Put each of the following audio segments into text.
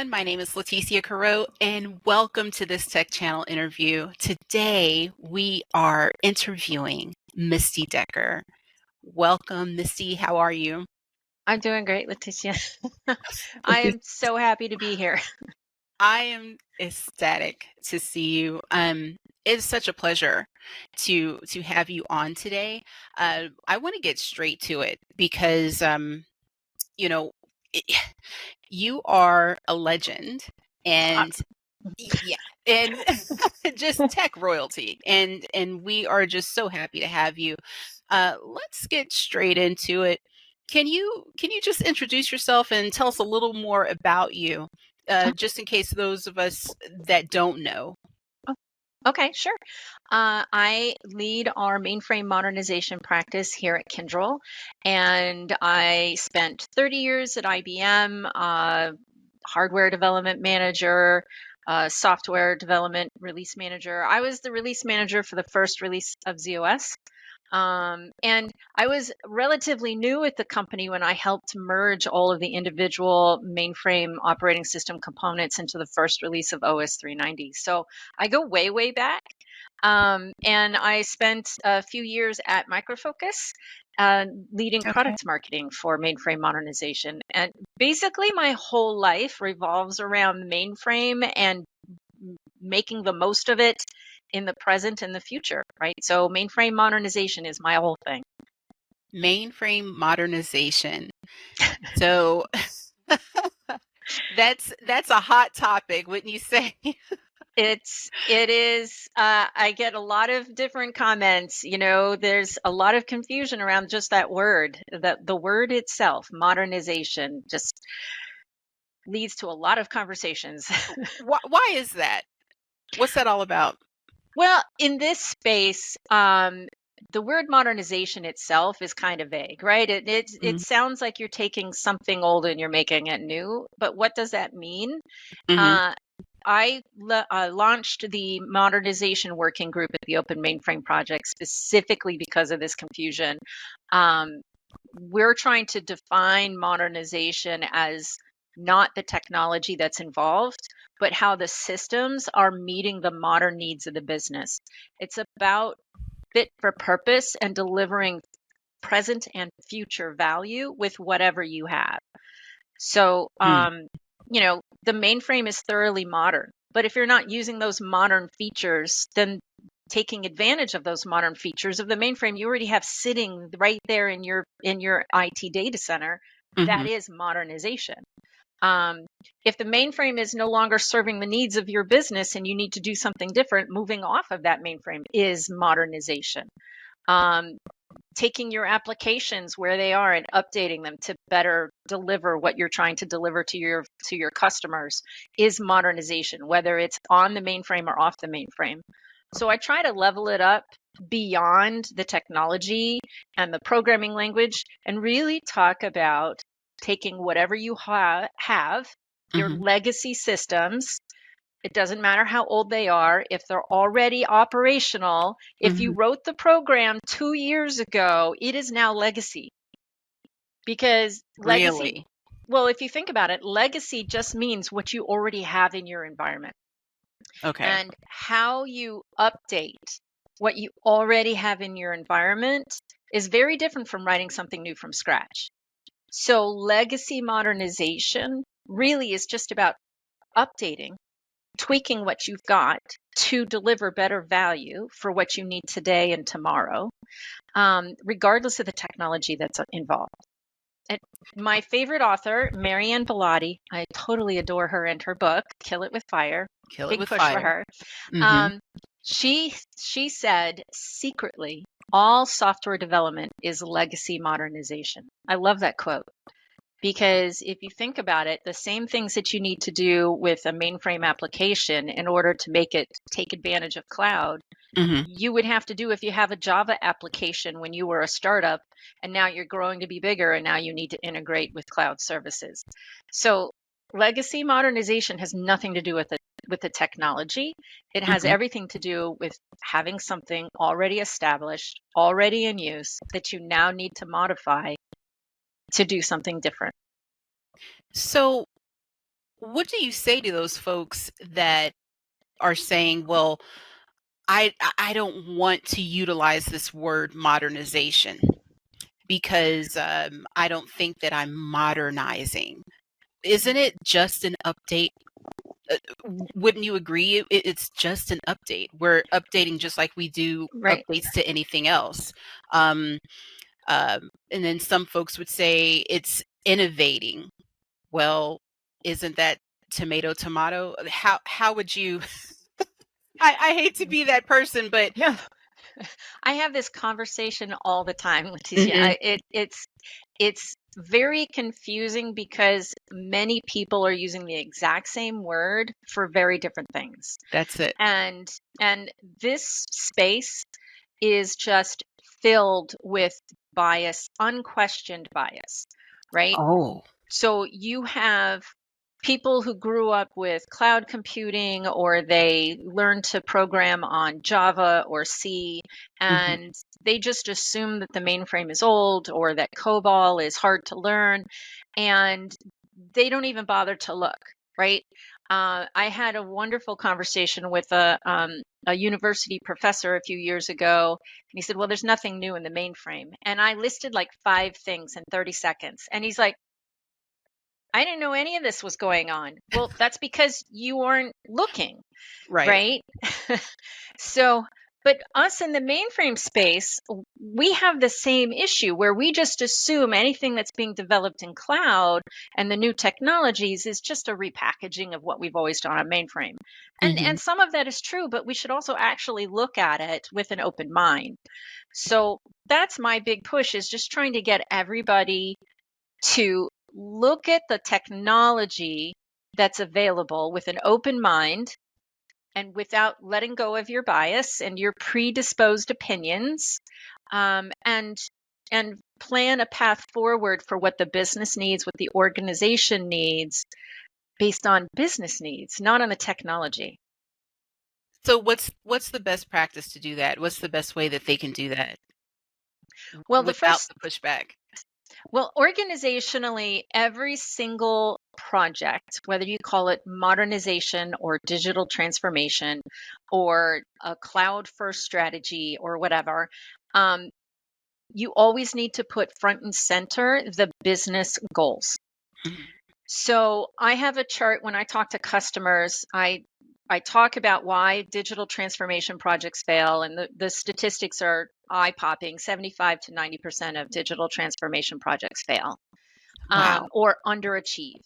everyone. My name is Leticia Carreau, and welcome to this Tech Channel interview. Today, we are interviewing Misty Decker. Welcome, Misty. How are you? I'm doing great, Leticia. I am so happy to be here. I am ecstatic to see you. It's such a pleasure to have you on today. I want to get straight to it because you know, it, you are a legend, Uh, and yeah, and just tech royalty, and we are just so happy to have you. Let's get straight into it. Can you just introduce yourself and tell us a little more about you, just in case those of us that don't know? Okay, sure. I lead our mainframe modernization practice here at Kyndryl, and I spent 30 years at IBM, hardware development manager, software development release manager. I was the release manager for the first release of ZOS. And I was relatively new at the company when I helped merge all of the individual mainframe operating system components into the first release of OS 390. So I go way, way back. And I spent a few years at Micro Focus, leading Okay. product marketing for mainframe modernization. And basically, my whole life revolves around the mainframe and making the most of it in the present and the future, right? So mainframe modernization is my whole thing. Mainframe modernization. So that's a hot topic, wouldn't you say? It is. I get a lot of different comments. There's a lot of confusion around just that word. The word itself, modernization, just leads to a lot of conversations. Why is that? What's that all about? Well, in this space, the word modernization itself is kind of vague, right? It Mm-hmm. sounds like you're taking something old and you're making it new, but what does that mean? Mm-hmm. Uh, I launched the modernization working group at the Open Mainframe Project specifically because of this confusion. Um, we're trying to define modernization as not the technology that's involved, but how the systems are meeting the modern needs of the business. It's about fit for purpose and delivering present and future value with whatever you have. So, the mainframe is thoroughly modern, but if you're not using those modern features, then taking advantage of those modern features of the mainframe you already have sitting right there in your IT data center, Mm-hmm. that is modernization. Um, if the mainframe is no longer serving the needs of your business and you need to do something different, moving off of that mainframe is modernization. Um, Taking your applications where they are and updating them to better deliver what you're trying to deliver to your customers is modernization, whether it's on the mainframe or off the mainframe. So I try to level it up beyond the technology and the programming language and really talk about taking whatever you have, your Mm-hmm. legacy systems. It doesn't matter how old they are. If they're already operational, if you Mm-hmm. wrote the program 2 years ago, it is now legacy. Because legacy, Really? well, if you think about it, legacy just means what you already have in your environment. Okay. And how you update what you already have in your environment is very different from writing something new from scratch. So legacy modernization really is just about updating, tweaking what you've got to deliver better value for what you need today and tomorrow, regardless of the technology that's involved. And my favorite author, Marianne Bellotti, I totally adore her and her book, Kill It with Fire. Kill it Big with push for fire. her. Mm-hmm. Um, she said secretly, all software development is legacy modernization. I love that quote. Because if you think about it, the same things that you need to do with a mainframe application in order to make it take advantage of cloud, Mm-hmm. you would have to do if you have a Java application when you were a startup and now you're growing to be bigger and now you need to integrate with cloud services. So legacy modernization has nothing to do with the technology. It has Mm-hmm. everything to do with having something already established, already in use that you now need to modify to do something different. So What do you say to those folks that are saying, "Well, I don't want to utilize this word modernization because, I don't think that I'm modernizing." Isn't it just an update? Wouldn't you agree? It's just an update. We're updating just like we do Right. updates to anything else. Um, and then some folks would say it's innovating. Well, isn't that tomato tomato? How would you? I hate to be that person, but No, I have this conversation all the time, Leticia. mhm, It's very confusing because many people are using the exact same word for very different things. that's it. And and this space is just filled with bias, unquestioned bias, right? Oh. So you have people who grew up with cloud computing or they learned to program on Java or C, Mhm. and they just assume that the mainframe is old or that COBOL is hard to learn, and they don't even bother to look, right? I had a wonderful conversation with a university professor a few years ago, and he said, "Well, there's nothing new in the mainframe." And I listed like 5 things in 30 seconds. And he's like, "I didn't know any of this was going on." Well, that's because you aren't looking, Right. right? So, but us in the mainframe space, we have the same issue where we just assume anything that's being developed in cloud and the new technologies is just a repackaging of what we've always done on mainframe. And Mhm. some of that is true, but we should also actually look at it with an open mind. So that's my big push, is just trying to get everybody to look at the technology that's available with an open mind and without letting go of your bias and your predisposed opinions, and plan a path forward for what the business needs, what the organization needs, based on business needs, not on the technology. So what's the best practice to do that? What's the best way that they can do that Well, the without first the pushback? Well, organizationally, every single project, whether you call it modernization or digital transformation or a cloud first strategy or whatever, um, you always need to put front and center the business goals. Mhm. So I have a chart when I talk to customers. I talk about why digital transformation projects fail, and the statistics are eye popping. 75 to 90% of digital transformation projects fail, Wow, or underachieve.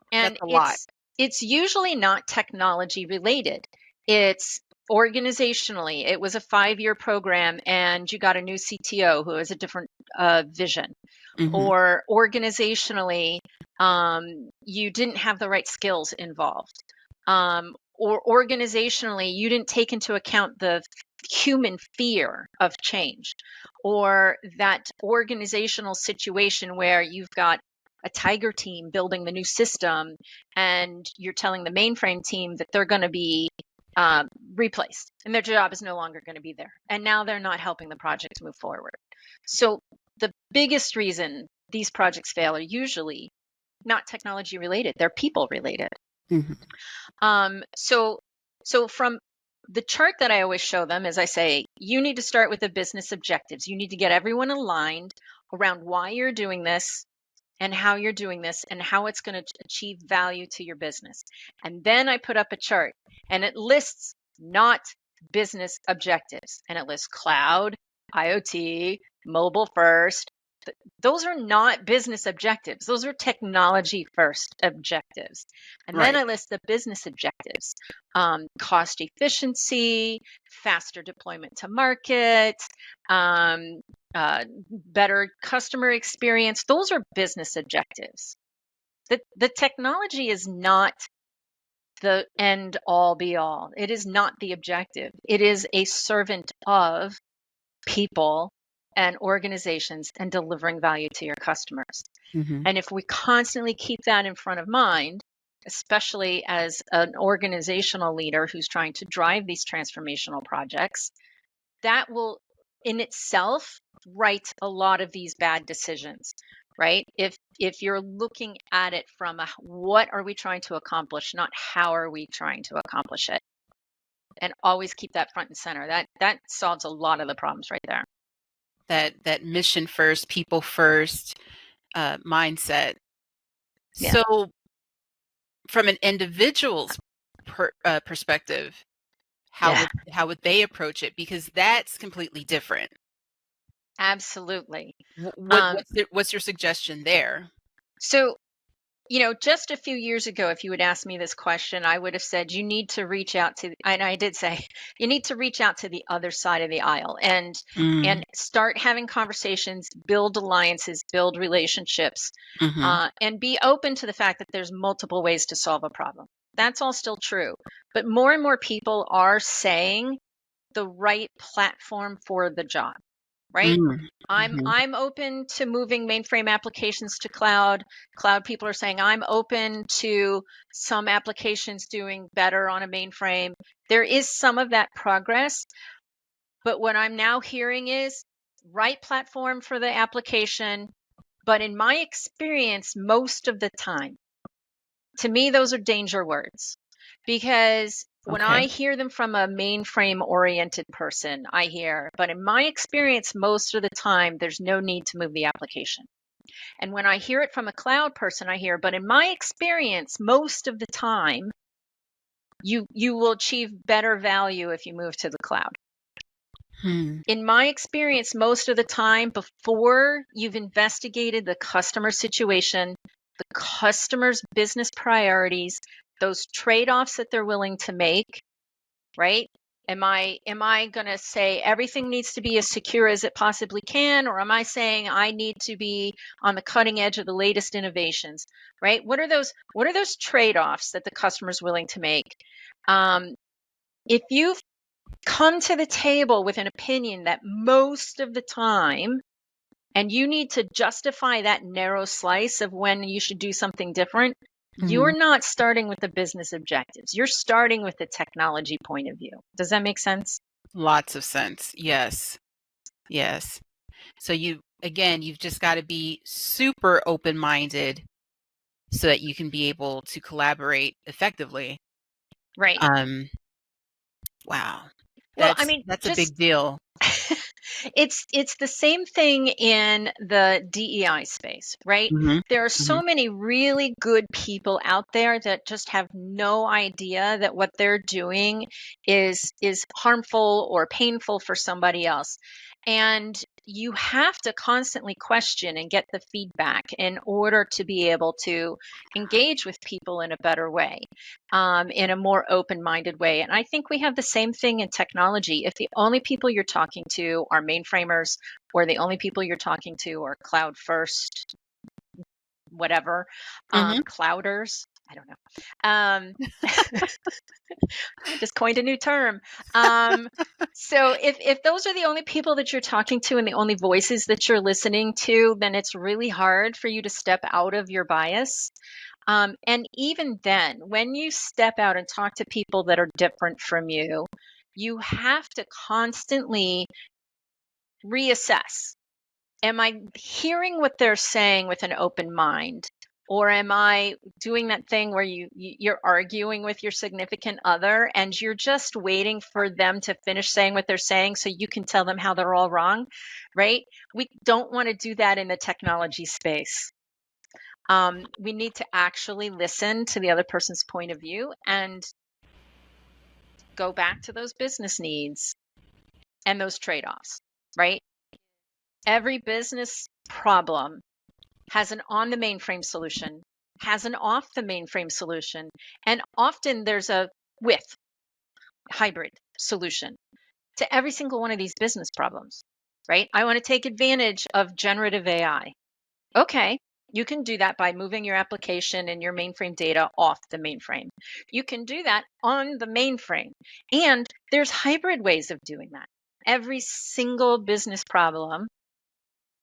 that's And a lot. it's usually not technology related. It's organizationally. It was a 5-year program, and you got a new CTO who has a different vision. Mhm. Or organizationally, you didn't have the right skills involved. Or organizationally, you didn't take into account the human fear of change, or that organizational situation where you've got a tiger team building the new system and you're telling the mainframe team that they're going to be replaced and their job is no longer going to be there. And now they're not helping the project move forward. So, the biggest reason these projects fail are usually not technology related, they're people related. Mhm. So, from the chart that I always show them, as I say, you need to start with the business objectives. You need to get everyone aligned around why you're doing this and how you're doing this and how it's going to achieve value to your business. And then I put up a chart and it lists not business objectives, and it lists cloud, IoT, mobile first. Those are not business objectives. Those are technology first objectives. And then Right. I list the business objectives: cost efficiency, faster deployment to market, better customer experience. Those are business objectives. The technology is not the end all be all. It is not the objective. It is a servant of people and organizations and delivering value to your customers. Mhm. And if we constantly keep that in front of mind, especially as an organizational leader who's trying to drive these transformational projects, that will in itself right a lot of these bad decisions. right? If you're looking at it from what are we trying to accomplish, not how are we trying to accomplish it, and always keep that front and center. That solves a lot of the problems right there. That mission first, people first mindset. Yeah. So, from an individual's perspective, Yeah. how would they approach it? Because that's completely different. Absolutely. What's what's your suggestion there? So just a few years ago, if you would ask me this question, I would have said you need to reach out to, and I did say, you need to reach out to the other side of the aisle and Mm, start having conversations, build alliances, build relationships, hmm and be open to the fact that there's multiple ways to solve a problem. That's all still true. But more and more people are saying the right platform for the job, right? mm, hmm I'm open to moving mainframe applications to cloud. Cloud people are saying I'm open to some applications doing better on a mainframe. There is some of that progress, but what I'm now hearing is right platform for the application. But in my experience, most of the time, to me, those are danger words because when Okay. I hear them from a mainframe oriented person, I hear, but in my experience, most of the time, there's no need to move the application. And when I hear it from a cloud person, I hear, but in my experience, most of the time, you will achieve better value if you move to the cloud. Hmm. In my experience, most of the time, before you've investigated the customer situation, the customer's business priorities, those trade-offs that they're willing to make, right? Am I going to say everything needs to be as secure as it possibly can, or am I saying I need to be on the cutting edge of the latest innovations, right? What are those trade-offs that the customer's willing to make? Um, if you've come to the table with an opinion that most of the time, and you need to justify that narrow slice of when you should do something different, hmm you're not starting with the business objectives. You're starting with the technology point of view. Does that make sense? Lots of sense. Yes. Yes. So you've just got to be super open-minded so that you can be able to collaborate effectively. Right. Um, wow. Well, I mean, That's a just big deal. it's the same thing in the DEI space, right? Mhm. There are Mhm. so many really good people out there that just have no idea that what they're doing is harmful or painful for somebody else. And you have to constantly question and get the feedback in order to be able to engage with people in a better way, in a more open minded way. And I think we have the same thing in technology. If the only people you're talking to are mainframers, or the only people you're talking to are cloud first, whatever, Mhm. clouders, I don't know. I just coined a new term. Um, so if those are the only people that you're talking to and the only voices that you're listening to, then it's really hard for you to step out of your bias. And even then, when you step out and talk to people that are different from you have to constantly reassess. Am I hearing what they're saying with an open mind? Or am I doing that thing where you're arguing with your significant other and you're just waiting for them to finish saying what they're saying so you can tell them how they're all wrong, right? We don't want to do that in the technology space. We need to actually listen to the other person's point of view and go back to those business needs and those trade offs, right? Every business problem has an on the mainframe solution, has an off the mainframe solution, and often there's a with hybrid solution to every single one of these business problems, right? I want to take advantage of generative AI. Okay, you can do that by moving your application and your mainframe data off the mainframe. You can do that on the mainframe. And there's hybrid ways of doing that. Every single business problem,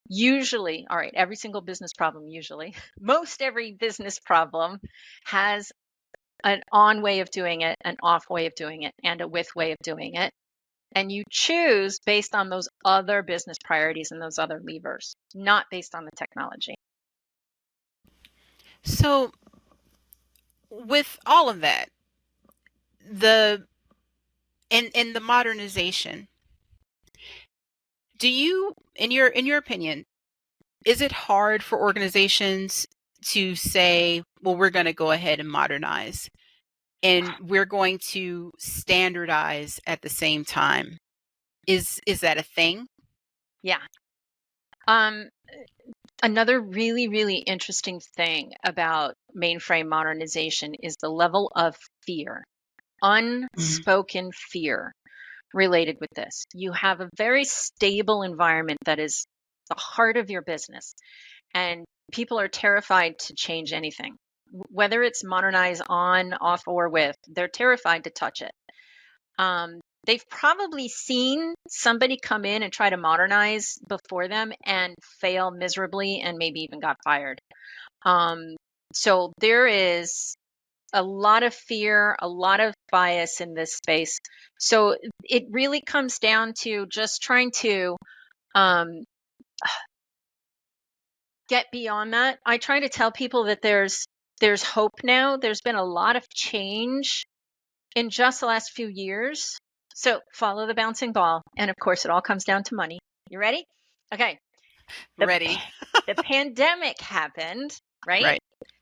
usually, all right, every single business problem, usually, most every business problem has an on way of doing it, an off way of doing it, and a with way of doing it. And you choose based on those other business priorities and those other levers, not based on the technology. So with all of that, the in the modernization, do you, in your opinion, is it hard for organizations to say, well, we're going to go ahead and modernize and we're going to standardize at the same time? Is that a thing? Yeah. Um, Another really, really interesting thing about mainframe modernization is the level of fear, Mm. unspoken fear related with this. You have a very stable environment that is the heart of your business, and people are terrified to change anything. Whether it's modernize on, off, or with, they're terrified to touch it. They've probably seen somebody come in and try to modernize before them and fail miserably and maybe even got fired. Um, so there is a lot of fear, a lot of bias in this space. So it really comes down to just trying to um, get beyond that. I try to tell people that there's hope now. There's been a lot of change in just the last few years. So follow the bouncing ball. And of course, it all comes down to money. You ready? Okay. The, Ready. the pandemic happened, right? Right.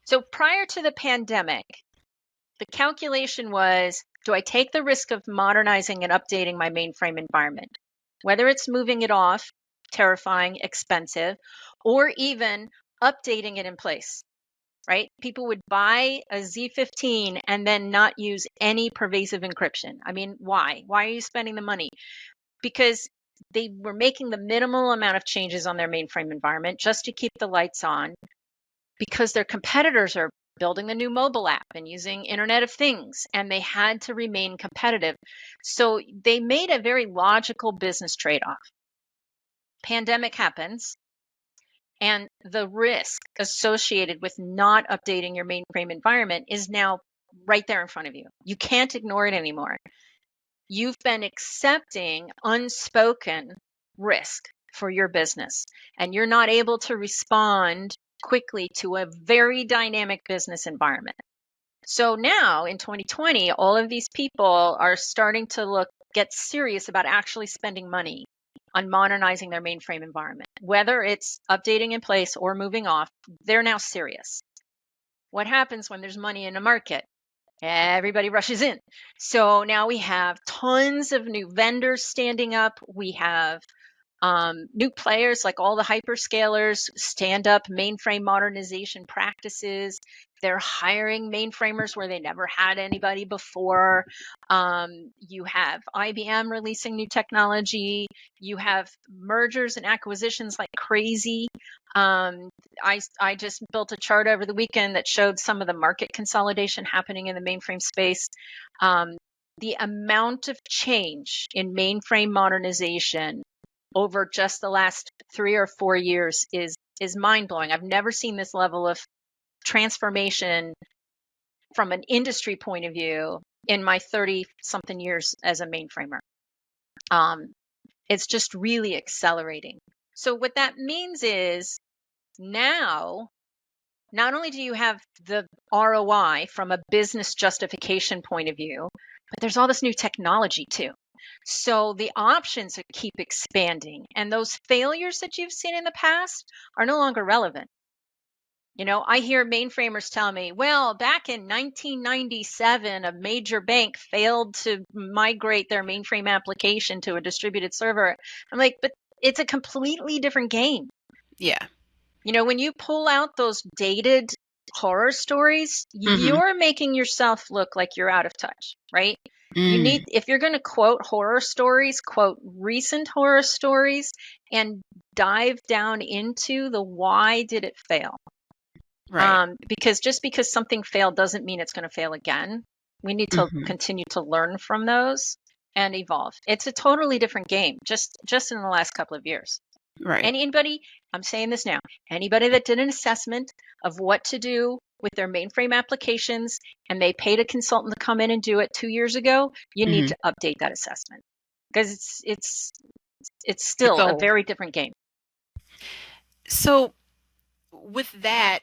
So prior to the pandemic, the calculation was, do I take the risk of modernizing and updating my mainframe environment? Whether it's moving it off, terrifying, expensive, or even updating it in place, right? People would buy a Z15 and then not use any pervasive encryption. I mean, why? Why are you spending the money? Because they were making the minimal amount of changes on their mainframe environment just to keep the lights on, because their competitors are building the new mobile app and using Internet of Things, and they had to remain competitive. So they made a very logical business trade-off. Pandemic happens, and the risk associated with not updating your mainframe environment is now right there in front of you. You can't ignore it anymore. You've been accepting unspoken risk for your business, and you're not able to respond quickly to a very dynamic business environment. So now in 2020, all of these people are starting to get serious about actually spending money on modernizing their mainframe environment. Whether it's updating in place or moving off, they're now serious. What happens when there's money in a market? Everybody rushes in. So now we have tons of new vendors standing up. We have new players like all the hyperscalers stand up mainframe modernization practices. They're hiring mainframers where they never had anybody before. You have IBM releasing new technology. You have mergers and acquisitions like crazy. I just built a chart over the weekend that showed some of the market consolidation happening in the mainframe space. The amount of change in mainframe modernization over just the last 3 or 4 years is mind blowing. I've never seen this level of transformation from an industry point of view in my 30 something years as a mainframer. It's just really accelerating. So what that means is now not only do you have the ROI from a business justification point of view, but there's all this new technology too. So the options keep expanding, and those failures that you've seen in the past are no longer relevant. I hear mainframers tell me, well, back in 1997, a major bank failed to migrate their mainframe application to a distributed server. I'm like, but it's a completely different game. Yeah. When you pull out those dated horror stories, Mhm. you're making yourself look like you're out of touch, right? Mm. If you're going to quote horror stories, quote recent horror stories and dive down into the why did it fail? Right. Because just because something failed doesn't mean it's going to fail again. We need to Mhm. continue to learn from those and evolve. It's a totally different game just in the last couple of years. Right. Anybody, I'm saying this now, anybody that did an assessment of what to do with their mainframe applications and they paid a consultant to come in and do it 2 years ago, you need Mhm. to update that assessment because it's It's still a old. very different game. So with that,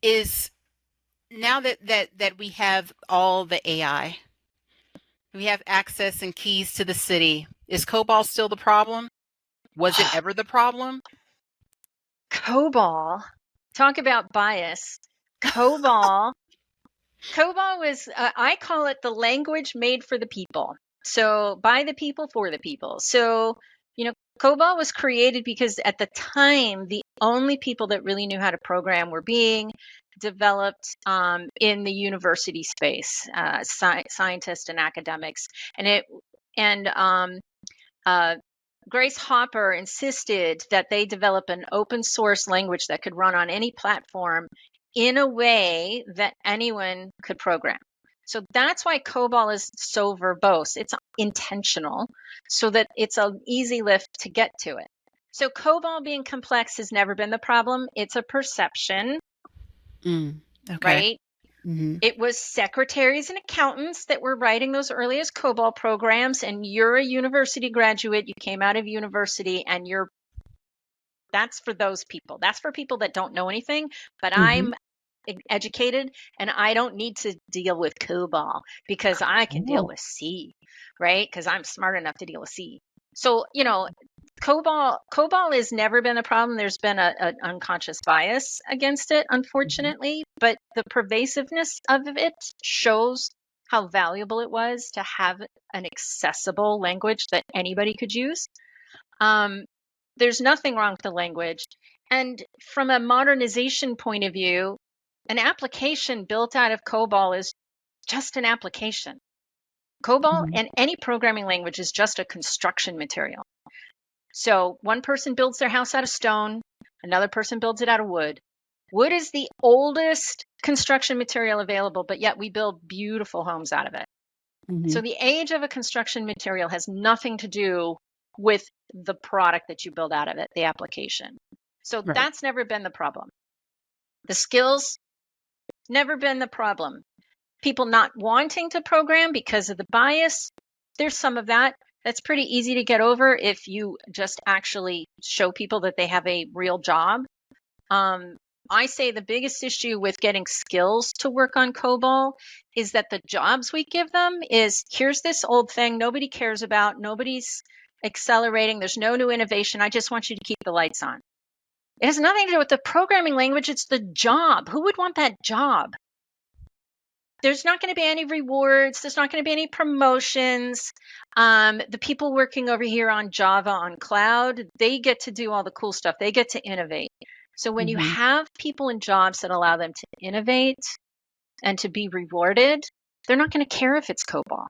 is now that we have all the AI, we have access and keys to the city. Is COBOL still the problem? Was it ever the problem? COBOL, talk about bias. COBOL was, I call it the language made for the people. So by the people, for the people. So, COBOL was created because at the time, the only people that really knew how to program were being developed in the university space, scientists and academics. And uh, Grace Hopper insisted that they develop an open source language that could run on any platform in a way that anyone could program. So that's why COBOL is so verbose. It's intentional so that it's an easy lift to get to it. So COBOL being complex has never been the problem. It's a perception, Okay. right? Mm-hmm. It was secretaries and accountants that were writing those earliest COBOL programs, and you're a university graduate, you came out of university, and that's for those people. That's for people that don't know anything, but Mm-hmm. I'm educated and I don't need to deal with COBOL because I can deal Cool. with C, right? Because I'm smart enough to deal with C. So, COBOL has never been a problem. There's been an unconscious bias against it, Mm-hmm. unfortunately, but the pervasiveness of it shows how valuable it was to have an accessible language that anybody could use. Um, there's nothing wrong with the language. And from a modernization point of view, an application built out of COBOL is just an application. COBOL Mm-hmm. and any programming language is just a construction material. So one person builds their house out of stone, another person builds it out of wood. Wood is the oldest construction material available, but yet we build beautiful homes out of it. Mm-hmm. So the age of a construction material has nothing to do with the product that you build out of it, the application. So Right. that's never been the problem. The skills, never been the problem. People not wanting to program because of the bias, there's some of that. That's pretty easy to get over if you just actually show people that they have a real job. Um, I say the biggest issue with getting skills to work on COBOL is that the jobs we give them is here's this old thing nobody cares about, nobody's accelerating, there's no new innovation. I just want you to keep the lights on. It has nothing to do with the programming language, it's the job. Who would want that job? There's not going to be any rewards. There's not going to be any promotions. The people working over here on Java on cloud, they get to do all the cool stuff. They get to innovate. So when you Mm-hmm. have people in jobs that allow them to innovate and to be rewarded, they're not going to care if it's COBOL,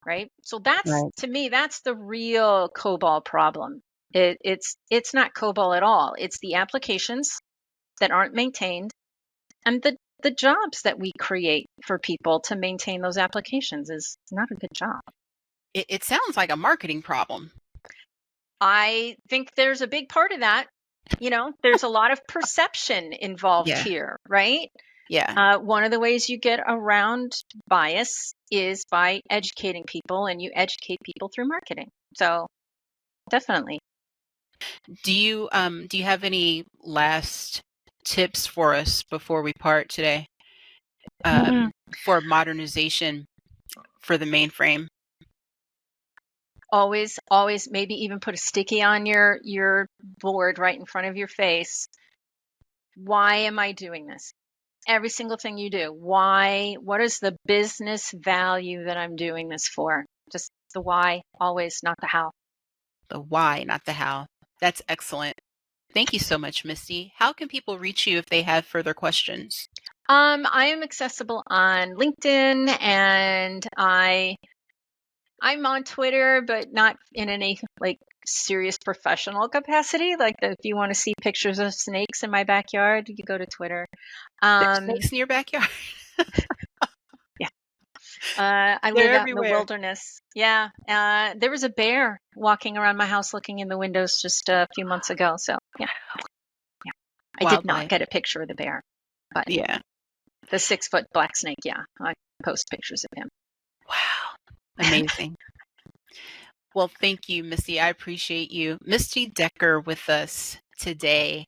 right? So that's, Right. to me, that's the real COBOL problem. It's not COBOL at all. It's the applications that aren't maintained and the jobs that we create for people to maintain those applications is not a good job. It sounds like a marketing problem. I think there's a big part of that. There's a lot of perception involved Yeah. here, right? Yeah. One of the ways you get around bias is by educating people, and you educate people through marketing. So definitely. Do you have any last tips for us before we part today? Mhm. For modernization for the mainframe? Always, maybe even put a sticky on your board right in front of your face. Why am I doing this? Every single thing you do. Why? What is the business value that I'm doing this for? Just the why, always, not the how. The why, not the how. That's excellent. Thank you so much, Misty. How can people reach you if they have further questions? I am accessible on LinkedIn and I'm on Twitter, but not in any like serious professional capacity. Like if you want to see pictures of snakes in my backyard, you go to Twitter. There's Um, snakes in your backyard. yeah. I They're live out in the everywhere. wilderness. Yeah. There was a bear walking around my house looking in the windows just a few months ago. So, yeah. Yeah. I did not Wildlife. get a picture of the bear, but Yeah. the 6-foot black snake, yeah. I post pictures of him. Wow. Amazing. Well, thank you, Misty. I appreciate you. Misty Decker with us today.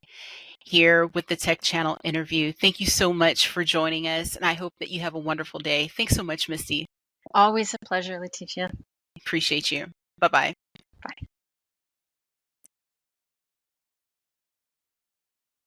here with the Tech Channel interview. Thank you so much for joining us, and I hope that you have a wonderful day. Thanks so much, Misty. Always a pleasure, Leticia. Appreciate you. Bye-bye. Bye.